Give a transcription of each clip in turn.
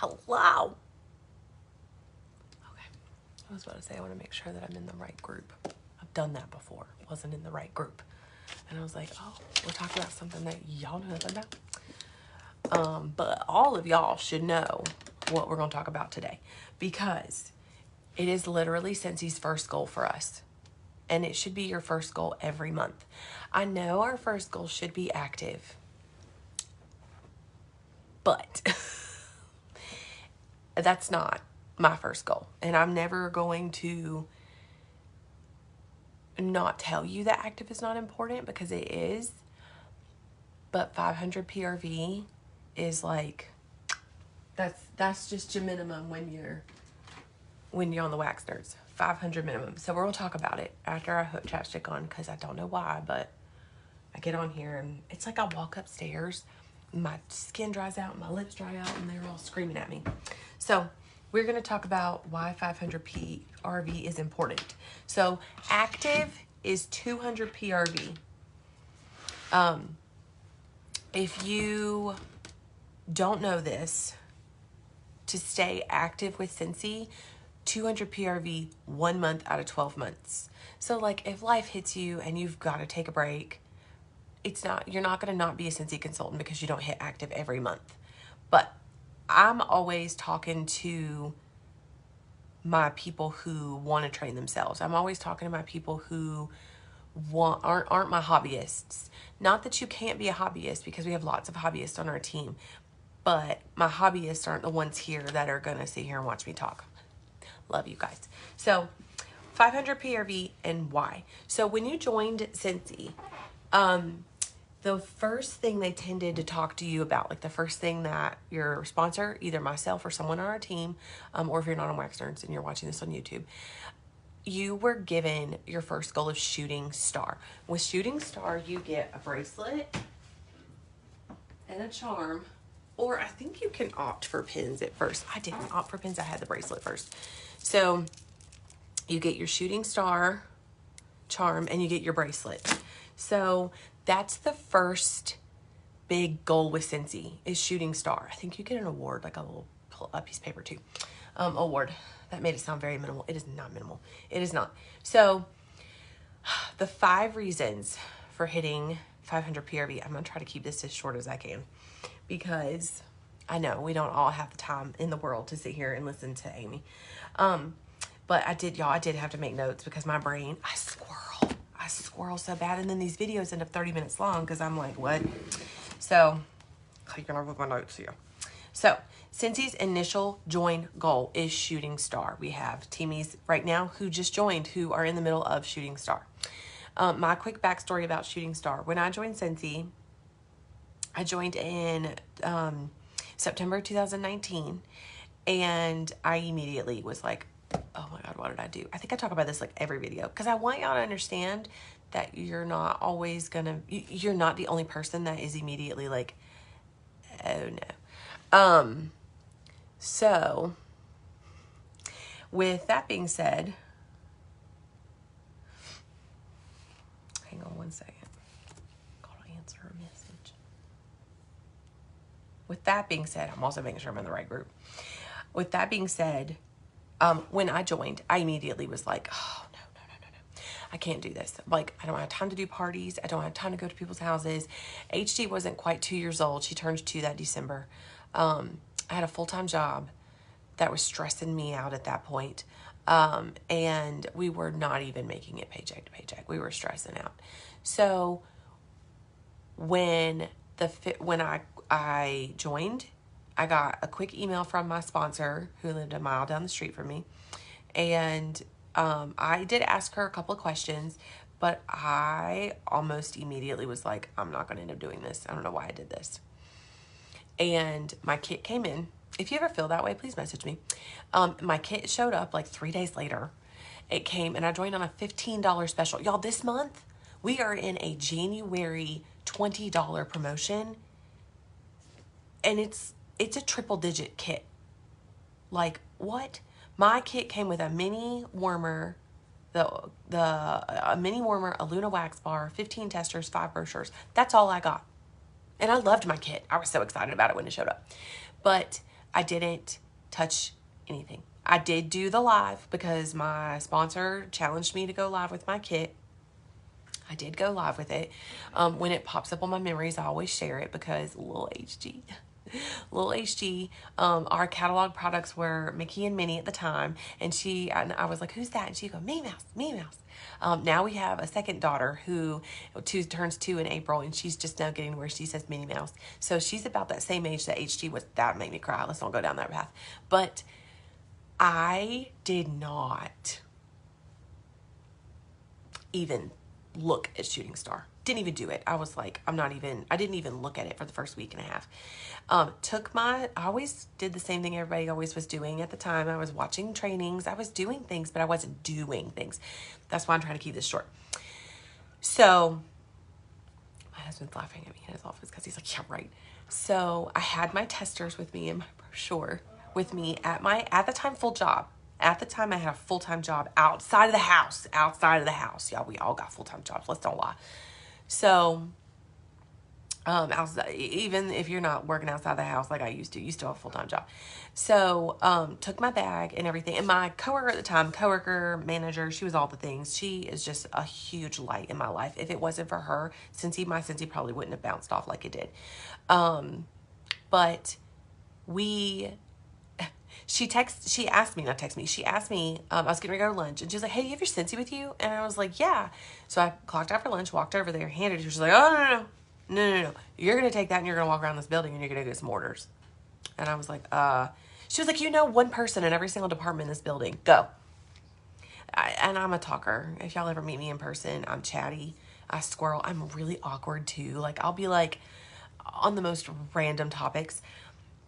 Hello. Okay. I was about to say I want to make sure that I'm in the right group. I've done that before. Wasn't in the right group. And I was like, oh, we're talking about something that y'all know nothing about. But all of y'all should know what we're going to talk about today, because it is literally Scentsy's first goal for us. And it should be your first goal every month. I know our first goal should be active, but that's not my first goal. And I'm never going to not tell you that active is not important, because it is. But 500 PRV is like, that's just your minimum when you're on the Wax Nerds. 500 minimum. So we're going to talk about it after I put chapstick on, because I don't know why, but I get on here and it's like I walk upstairs, my skin dries out, my lips dry out, and they're all screaming at me. So we're going to talk about why 500 PRV is important. So active is 200 PRV. If you don't know this, to stay active with Scentsy, 200 PRV 1 month out of 12 months. So like if life hits you and you've got to take a break, you're not going to not be a Scentsy consultant because you don't hit active every month. But I'm always talking to my people who want to train themselves. I'm always talking to my people who aren't my hobbyists. Not that you can't be a hobbyist, because we have lots of hobbyists on our team, but my hobbyists aren't the ones here that are going to sit here and watch me talk. Love you guys. So 500 PRV and why. So when you joined Scentsy, the first thing they tended to talk to you about, like the first thing that your sponsor, either myself or someone on our team, or if you're not on Wax Nerds and you're watching this on YouTube, you were given your first goal of Shooting Star. With Shooting Star, you get a bracelet and a charm, or I think you can opt for pins at first. I didn't opt for pins. I had the bracelet first. So you get your Shooting Star charm and you get your bracelet. So that's the first big goal with Scentsy, is Shooting Star. I think you get an award, like a piece of paper too. Award. That made it sound very minimal. It is not minimal. It is not. So the 5 reasons for hitting 500 PRV. I'm going to try to keep this as short as I can, because I know we don't all have the time in the world to sit here and listen to Amy. But I did have to make notes, because my brain, I squirrel so bad. And then these videos end up 30 minutes long, because I'm like, what? So, you're going to look my notes here. So, Scentsy's initial join goal is Shooting Star. We have teamies right now who just joined, who are in the middle of Shooting Star. My quick backstory about Shooting Star. When I joined Scentsy, I joined in September 2019, and I immediately was like, oh my God, what did I do? I think I talk about this like every video, because I want y'all to understand that you're not always you're not the only person that is immediately like, oh no. So with that being said, hang on one second. Gotta answer a message. With that being said, I'm also making sure I'm in the right group. With that being said, when I joined, I immediately was like, oh, no. I can't do this. Like, I don't have time to do parties. I don't have time to go to people's houses. HD wasn't quite 2 years old. She turned 2 that December. I had a full-time job that was stressing me out at that point. And we were not even making it paycheck to paycheck. We were stressing out. So when I joined, I got a quick email from my sponsor, who lived a mile down the street from me. And I did ask her a couple of questions, but I almost immediately was like, I'm not going to end up doing this. I don't know why I did this. And my kit came in. If you ever feel that way, please message me. My kit showed up like 3 days later. It came, and I joined on a $15 special. Y'all, this month, we are in a January $20 promotion, and it's a triple-digit kit. Like, what? My kit came with a mini warmer, a mini warmer, a Luna wax bar, 15 testers, 5 brochures. That's all I got. And I loved my kit. I was so excited about it when it showed up. But I didn't touch anything. I did do the live because my sponsor challenged me to go live with my kit. I did go live with it. When it pops up on my memories, I always share it because little HG. Little HG, our catalog products were Mickey and Minnie at the time, and I was like, "Who's that?" And she go, "Minnie Mouse, Minnie Mouse." Now we have a second daughter who turns 2 in April, and she's just now getting where she says Minnie Mouse. So she's about that same age that HG was. That made me cry. Let's not go down that path. But I did not even look at Shooting Star. Didn't even do it. I was like, I didn't even look at it for the first week and a half. I always did the same thing everybody always was doing at the time. I was watching trainings. I was doing things, but I wasn't doing things. That's why I'm trying to keep this short. So my husband's laughing at me in his office because he's like, yeah, right. So I had my testers with me in my brochure with me at the time, full job. At the time, I had a full-time job outside of the house. Y'all, we all got full-time jobs. Let's don't lie. So, even if you're not working outside the house like I used to, you still have a full-time job. So, took my bag and everything. And my coworker at the time, manager, she was all the things. She is just a huge light in my life. If it wasn't for her, my Scentsy probably wouldn't have bounced off like it did. But she asked me, I was getting ready to go to lunch, and she was like, "Hey, do you have your Scentsy with you?" And I was like, "Yeah." So I clocked out for lunch, walked over there, handed it to her. She's like, "Oh, no. You're going to take that and you're going to walk around this building and you're going to get some orders." And I was like, She was like, "You know one person in every single department in this building. Go." And I'm a talker. If y'all ever meet me in person, I'm chatty. I squirrel. I'm really awkward too. Like, I'll be like on the most random topics.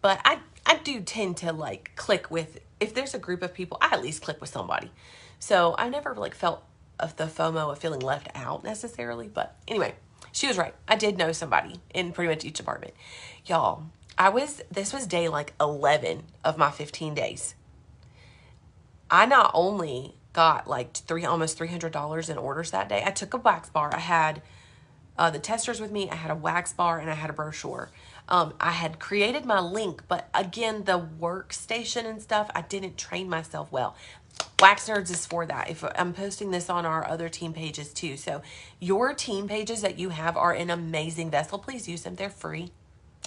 But I do tend to like click with, if there's a group of people, I at least click with somebody. So I never like felt of the FOMO of feeling left out necessarily. But anyway, she was right. I did know somebody in pretty much each department. Y'all, this was day like 11 of my 15 days. I not only got like almost $300 in orders that day. I took a wax bar. I had the testers with me. I had a wax bar and I had a brochure. I had created my link, but again, the workstation and stuff, I didn't train myself well. Wax Nerds is for that. If I'm posting this on our other team pages too. So your team pages that you have are an amazing vessel. Please use them. They're free.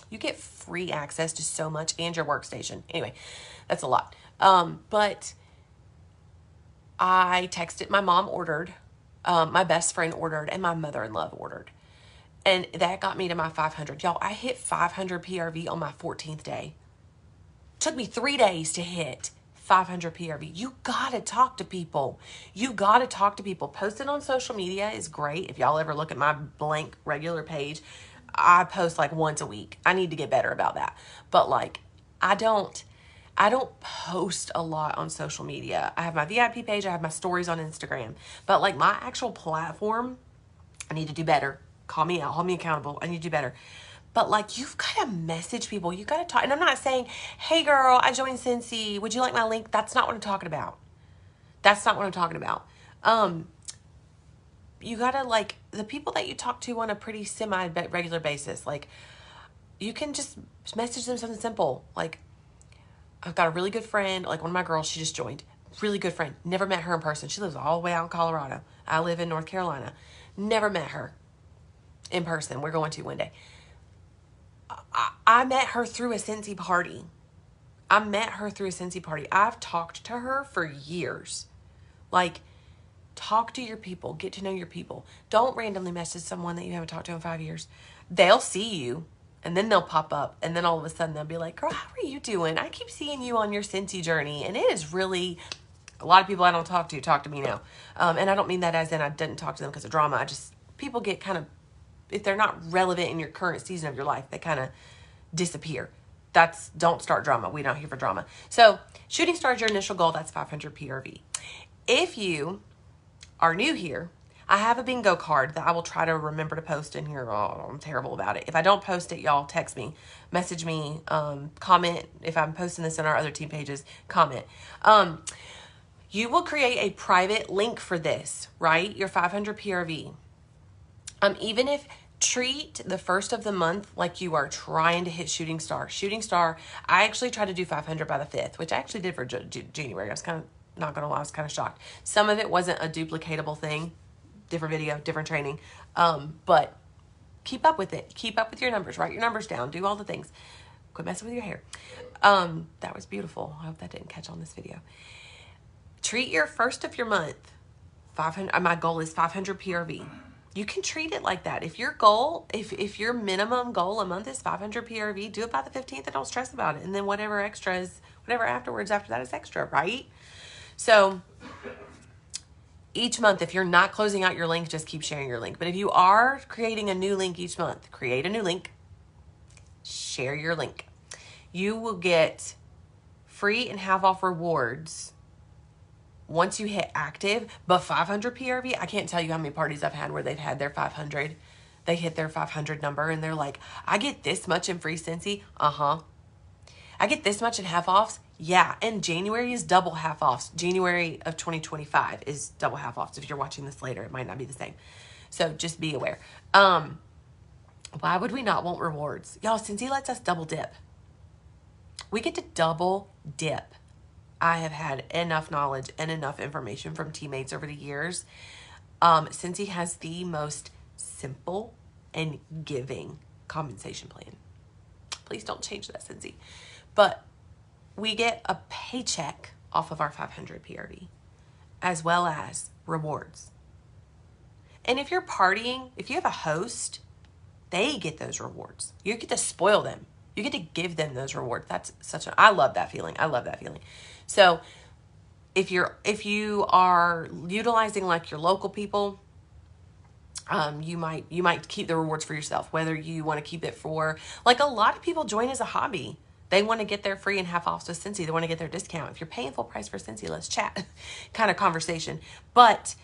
You get free access to so much and your workstation. Anyway, that's a lot. But I texted, my mom ordered, my best friend ordered, and my mother-in-law ordered. And that got me to my 500. Y'all, I hit 500 PRV on my 14th day. Took me 3 days to hit 500 PRV. You got to talk to people. Posting on social media is great. If y'all ever look at my blank regular page, I post like once a week. I need to get better about that. But like, I don't post a lot on social media. I have my VIP page. I have my stories on Instagram. But like my actual platform, I need to do better. Call me out, hold me accountable. I need to do better. But like, you've got to message people. You got to talk. And I'm not saying, "Hey girl, I joined Scentsy. Would you like my link?" That's not what I'm talking about. You got to like, the people that you talk to on a pretty semi-regular basis, like you can just message them something simple. Like, I've got a really good friend, like one of my girls, she just joined. Really good friend. Never met her in person. She lives all the way out in Colorado. I live in North Carolina. Never met her in person. We're going to one day. I met her through a Scentsy party. I've talked to her for years. Like, talk to your people. Get to know your people. Don't randomly message someone that you haven't talked to in 5 years. They'll see you, and then they'll pop up, and then all of a sudden they'll be like, "Girl, how are you doing? I keep seeing you on your Scentsy journey." And it is really, a lot of people I don't talk to me now. And I don't mean that as in I didn't talk to them because of drama. People get kind of, if they're not relevant in your current season of your life, they kind of disappear. Don't start drama. We're not here for drama. So Shooting Star is your initial goal. That's 500 PRV. If you are new here, I have a bingo card that I will try to remember to post in here. Oh, I'm terrible about it. If I don't post it, y'all text me, message me, comment. If I'm posting this in our other team pages, comment. You will create a private link for this, right? Your 500 PRV. Even if treat the first of the month like you are trying to hit shooting star. Shooting star, I actually tried to do 500 by the 5th, which I actually did for January. I was kind of, not going to lie, I was kind of shocked. Some of it wasn't a duplicatable thing. Different video, different training. But keep up with it. Keep up with your numbers. Write your numbers down. Do all the things. Quit messing with your hair. That was beautiful. I hope that didn't catch on this video. Treat your first of your month 500. My goal is 500 PRV. You can treat it like that. If your goal, if your minimum goal a month is 500 PRV, do it by the 15th and don't stress about it. And then whatever extras, whatever afterwards after that is extra, right? So each month, if you're not closing out your link, just keep sharing your link. But if you are creating a new link each month, create a new link, share your link. You will get free and half off rewards once you hit active. But 500 PRV, I can't tell you how many parties I've had where they've had their 500. They hit their 500 number and they're like, I get this much in free Scentsy. I get this much in half offs. Yeah, and January is double half offs. January of 2025 is double half offs. If you're watching this later, it might not be the same. So just be aware. Why would we not want rewards? Y'all, Scentsy lets us double dip. We get to double dip. I have had enough knowledge and enough information from teammates over the years. Scentsy has the most simple and giving compensation plan. Please don't change that, Scentsy. But we get a paycheck off of our 500 PRV, as well as rewards. And if you're partying, if you have a host, they get those rewards. You get to spoil them. You get to give them those rewards. That's I love that feeling. I love that feeling. So if you are utilizing like your local people, you might keep the rewards for yourself, whether you want to keep it for, like, a lot of people join as a hobby. They want to get their free and half offs with Scentsy. They want to get their discount. If you're paying full price for Scentsy, let's chat kind of conversation. But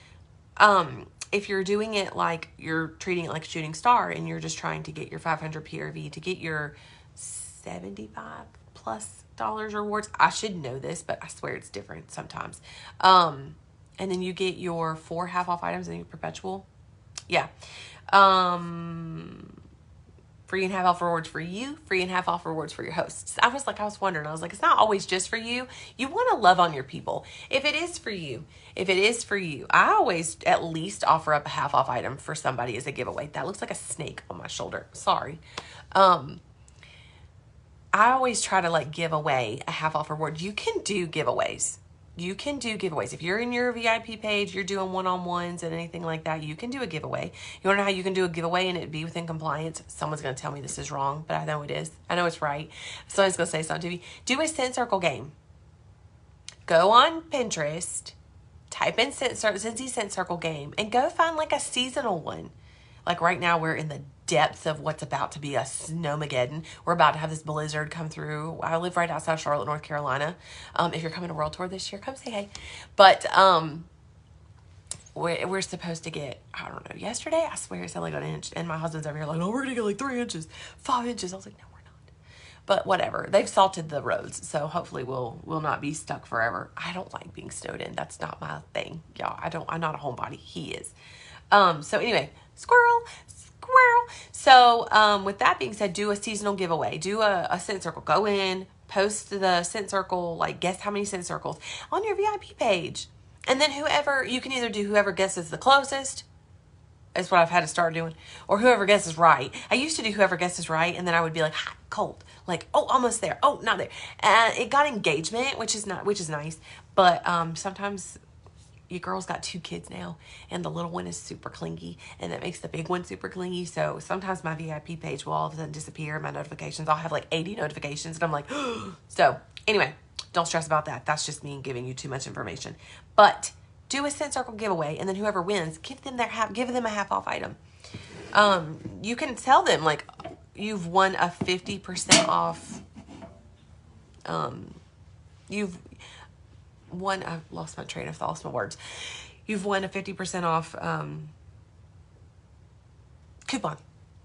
if you're doing it like you're treating it like a shooting star and you're just trying to get your 500 PRV to get your $75+ rewards, I should know this, but I swear it's different sometimes. And then you get your 4 half off items and your perpetual. Yeah. Free and half off rewards for you, free and half off rewards for your hosts. I was wondering, it's not always just for you. You want to love on your people. If it is for you, I always at least offer up a half off item for somebody as a giveaway. That looks like a snake on my shoulder. Sorry. I always try to like give away a half off reward. You can do giveaways. If you're in your VIP page, you're doing one-on-ones and anything like that, you can do a giveaway. You want to know how you can do a giveaway and it be within compliance? Someone's going to tell me this is wrong, but I know it is. I know it's right. Someone's going to say something to me. Do a Scent Circle game. Go on Pinterest, type in Scentsy Scent Circle game, and go find like a seasonal one. Like right now, we're in the depths of what's about to be a snowmageddon. We're about to have this blizzard come through. I live right outside of Charlotte, North Carolina. If you're coming to World Tour this year, come say hey. But we're supposed to get, I don't know, yesterday, I swear it said like an inch. And my husband's over here like, no, we're going to get like 3 inches, 5 inches. I was like, no, we're not. But whatever. They've salted the roads, so hopefully we'll not be stuck forever. I don't like being snowed in. That's not my thing, y'all. I'm not a homebody. He is. So anyway, squirrel. So with that being said, do a seasonal giveaway. Do a Scent Circle. Go in, post the Scent Circle, like guess how many Scent Circles on your VIP page. And then you can either do whoever guesses the closest. Is what I've had to start doing. Or whoever guesses right. I used to do whoever guesses right, and then I would be like hot, cold. Like, oh, almost there. Oh, not there. And it got engagement, which is nice. But sometimes your girl's got 2 kids now, and the little one is super clingy, and that makes the big one super clingy. So sometimes my VIP page will all of a sudden disappear. My notifications, I'll have like 80 notifications, and I'm like, so anyway, don't stress about that. That's just me giving you too much information. But do a Scent Circle giveaway, and then whoever wins, give them a half off item. You can tell them like you've won a 50% off. I've lost my train of thought, lost my words. You've won a 50% off coupon.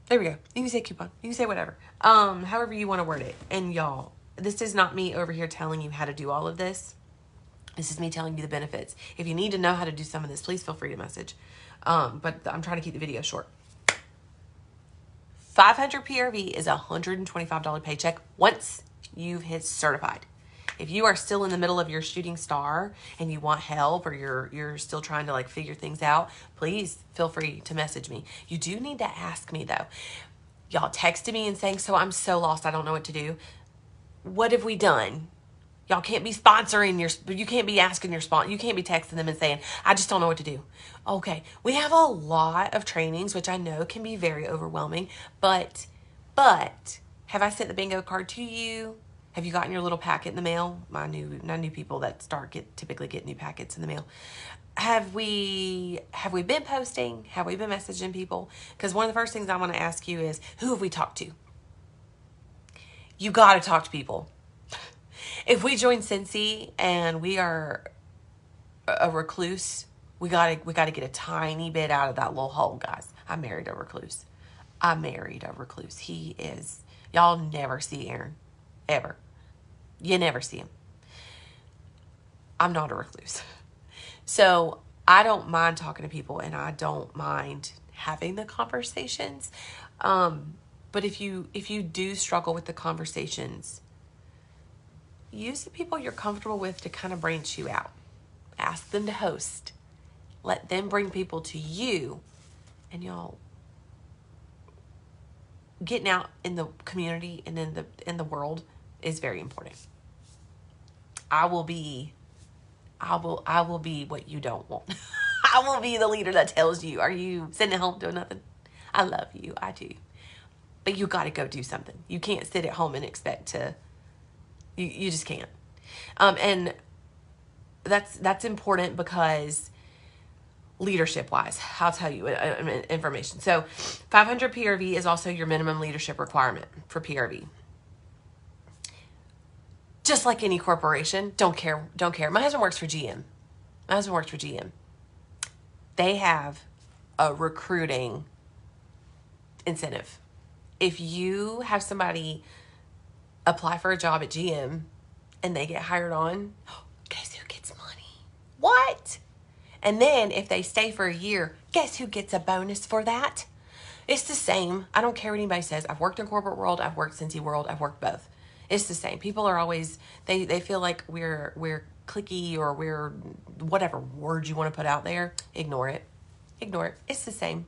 There we go. You can say coupon. You can say whatever. However you want to word it. And y'all, this is not me over here telling you how to do all of this. This is me telling you the benefits. If you need to know how to do some of this, please feel free to message. But I'm trying to keep the video short. 500 PRV is a $125 paycheck once you've hit certified. If you are still in the middle of your shooting star and you want help, or you're still trying to like figure things out, please feel free to message me. You do need to ask me though. Y'all texted me and saying, so I'm so lost, I don't know what to do. What have we done? Y'all can't be sponsoring you can't be asking your you can't be texting them and saying, I just don't know what to do. Okay, we have a lot of trainings, which I know can be very overwhelming, but have I sent the bingo card to you? Have you gotten your little packet in the mail? My new people that typically get new packets in the mail. Have we been posting? Have we been messaging people? Because one of the first things I want to ask you is, who have we talked to? You got to talk to people. If we join Cincy and we are a recluse, we gotta get a tiny bit out of that little hole, guys. I married a recluse. He is, y'all never see Aaron, ever. You never see him. I'm not a recluse. So I don't mind talking to people, and I don't mind having the conversations. But if you do struggle with the conversations, use the people you're comfortable with to kind of branch you out. Ask them to host. Let them bring people to you. And y'all, getting out in the community and in the world is very important. I will be what you don't want. I will be the leader that tells you, are you sitting at home doing nothing? I love you. I do. But you got to go do something. You can't sit at home and expect to, you just can't. And that's important because leadership wise, I'll tell you information. So 500 PRV is also your minimum leadership requirement for PRV. Just like any corporation, don't care. My husband works for GM. They have a recruiting incentive. If you have somebody apply for a job at GM and they get hired on, guess who gets money? What? And then if they stay for a year, guess who gets a bonus for that? It's the same. I don't care what anybody says. I've worked in corporate world. I've worked Cincy world. I've worked both. It's the same. People are always, they feel like we're cliquey, or we're whatever word you want to put out there. Ignore it. It's the same.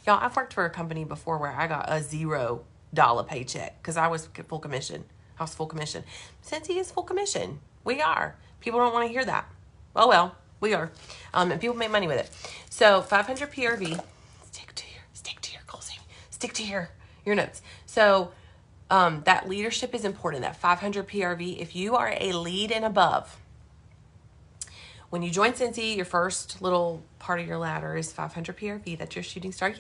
Y'all, I've worked for a company before where I got a $0 paycheck because I was full commission. Cincy is full commission. We are. People don't want to hear that. Oh well, we are. And people make money with it. So 500 PRV. Stick to your goals, Amy. Stick to your notes. So that leadership is important. That 500 PRV. If you are a lead and above, when you join Cincy, your first little part of your ladder is 500 PRV. That's your shooting star. Yay!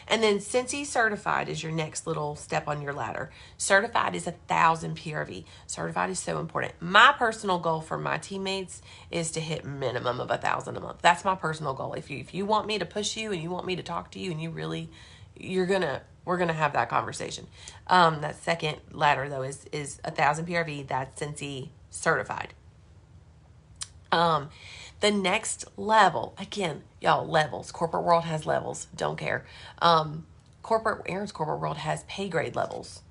And then Cincy Certified is your next little step on your ladder. Certified is 1,000 PRV. Certified is so important. My personal goal for my teammates is to hit minimum of 1,000 a month. That's my personal goal. If you want me to push you and you want me to talk to you and we're gonna have that conversation. That second ladder though is 1,000 PRV. That's Cincy Certified. The next level, again, y'all, levels. Corporate world has levels. Don't care. Aaron's corporate world has pay grade levels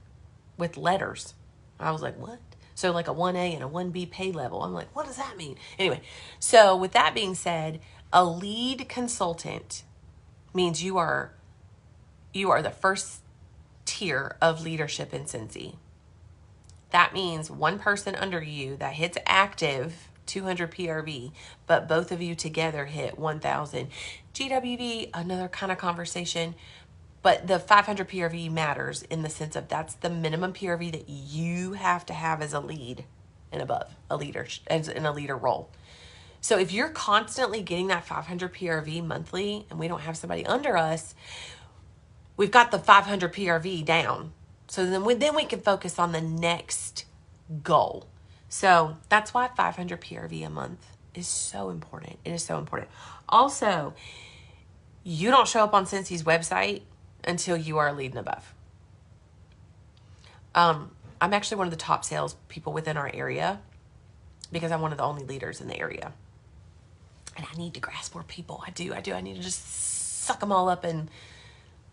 with letters. I was like, what? So like a 1A and a 1B pay level. I'm like, what does that mean? Anyway, so with that being said, a lead consultant means you are the first tier of leadership in Cincy. That means one person under you that hits active 200 PRV, but both of you together hit 1,000 GWV, another kind of conversation. But the 500 PRV matters in the sense of that's the minimum PRV that you have to have as a lead and above, a leader, as in a leader role. So if you're constantly getting that 500 PRV monthly and we don't have somebody under us, we've got the 500 PRV down. So then we can focus on the next goal. So that's why 500 PRV a month is so important. It is so important. Also, you don't show up on Cincy's website until you are a lead and above. I'm actually one of the top sales people within our area because I'm one of the only leaders in the area. And I need to grasp more people. I do. I need to just suck them all up and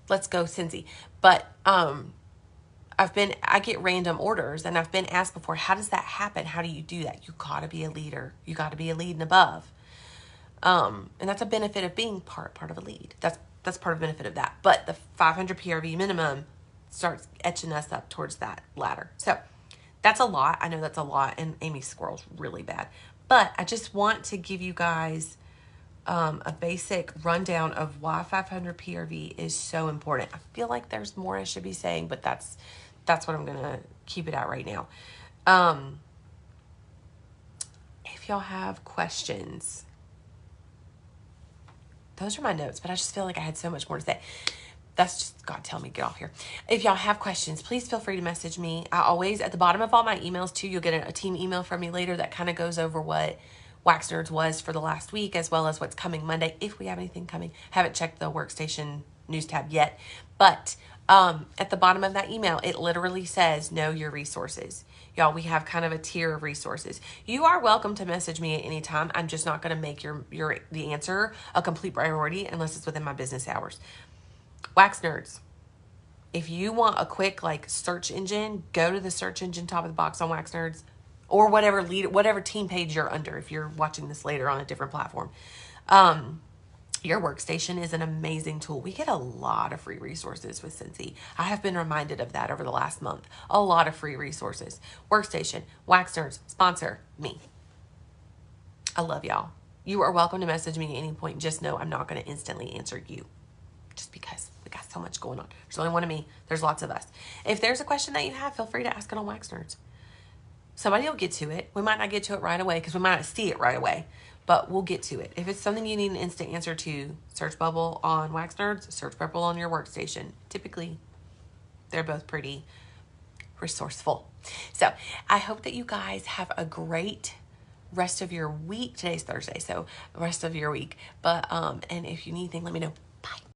let's go Cincy. But I get random orders, and I've been asked before, how does that happen? How do you do that? You gotta be a leader. You gotta be a lead and above. And that's a benefit of being part of a lead. That's part of the benefit of that. But the 500 PRV minimum starts etching us up towards that ladder. So that's a lot. I know that's a lot, and Amy squirrel's really bad. But I just want to give you guys a basic rundown of why 500 PRV is so important. I feel like there's more I should be saying, but that's what I'm gonna keep it at right now. If y'all have questions, those are my notes, but I just feel like I had so much more to say. That's just God telling me, get off here. If y'all have questions, please feel free to message me. I always, at the bottom of all my emails too, you'll get a team email from me later that kind of goes over what Wax Nerds was for the last week, as well as what's coming Monday, if we have anything coming. Haven't checked the workstation news tab yet, but at the bottom of that email, it literally says, know your resources. Y'all, we have kind of a tier of resources. You are welcome to message me at any time. I'm just not going to make the answer a complete priority unless it's within my business hours. Wax Nerds, if you want a quick like search engine, go to the search engine top of the box on Wax Nerds, or whatever team page you're under if you're watching this later on a different platform. Your workstation is an amazing tool. We get a lot of free resources with Cincy. I have been reminded of that over the last month. A lot of free resources. Workstation, Wax Nerds, sponsor me. I love y'all. You are welcome to message me at any point. Just know I'm not going to instantly answer you, just because we got so much going on. There's only one of me. There's lots of us. If there's a question that you have, feel free to ask it on Wax Nerds. Somebody will get to it. We might not get to it right away because we might not see it right away, but we'll get to it. If it's something you need an instant answer to, search Bubble on Wax Nerds, search Bubble on your workstation. Typically, they're both pretty resourceful. So I hope that you guys have a great rest of your week. Today's Thursday, so rest of your week. But and if you need anything, let me know. Bye.